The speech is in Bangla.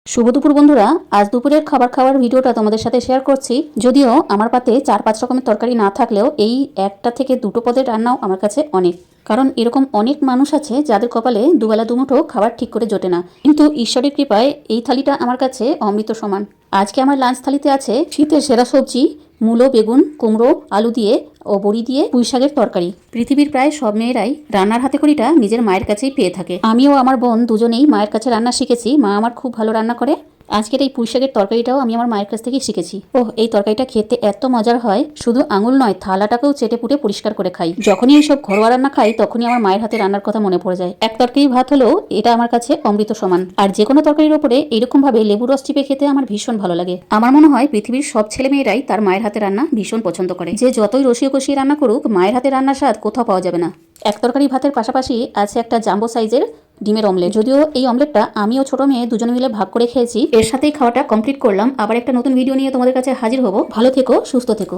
শুভ দুপুর বন্ধুরা। আজ দুপুরের খাবার খাওয়ার ভিডিওটা তোমাদের সাথে শেয়ার করছি। যদিও আমার পাতে 4-5 রকমের তরকারি না থাকলেও এই একটা থেকে দুটো পদের রান্নাও আমার কাছে অনেক। কারণ এরকম অনেক মানুষ আছে যাদের কপালে দুবেলা দুমুঠো খাবার ঠিক করে জোটে না, কিন্তু ঈশ্বরের কৃপায় এই থালিটা আমার কাছে অমৃত সমান। আজকে আমার লাঞ্চ থালিতে আছে শীতের সেরা সবজি মূলো, বেগুন, কুমড়ো, আলু দিয়ে ও বড়ি দিয়ে পুঁই শাকের তরকারি। পৃথিবীর প্রায় সব মেয়েরাই রান্নার হাতে খড়িটা নিজের মায়ের কাছেই পেয়ে থাকে। আমিও আমার বোন দুজনেই মায়ের কাছে রান্না শিখেছি। মা আমার খুব ভালো রান্না করে। আজকের এই পুঁই শাকের তরকারিটাও আমি আমার মায়ের কাছ থেকেই শিখেছি। এই তরকারিটা খেতে এত মজার হয়, শুধু আঙুল নয় থালাটাকেও চেটে পুটে পরিষ্কার করে খাই। যখনই এইসব ঘরোয়া রান্না খাই তখনই আমার মায়ের হাতে রান্নার কথা মনে পড়ে যায়। এক তরকারি ভাত হলেও এটা আমার কাছে অমৃত সমান। আর যে কোনো তরকারির ওপরে এরকম ভাবে লেবু রস চিপে খেতে আমার ভীষণ ভালো লাগে। আমার মনে হয় পৃথিবীর সব ছেলে মেয়েরাই তার মায়ের হাতে রান্না ভীষণ পছন্দ করে। যে যতই রসিয়ে কষিয়ে রান্না করুক, মায়ের হাতে রান্নার স্বাদ কোথাও পাওয়া যাবে না। এক তরকারি ভাতের পাশাপাশি আছে একটা জাম্বো সাইজের ডিমের অমলেট। যদিও এই অমলেটটা আমি ও ছোট মেয়ে দুজনে মিলে ভাগ করে খেয়েছি। এর সাথেই খাওয়াটা কমপ্লিট করলাম। আবার একটা নতুন ভিডিও নিয়ে তোমাদের কাছে হাজির হব। ভালো থেকো, সুস্থ থেকো।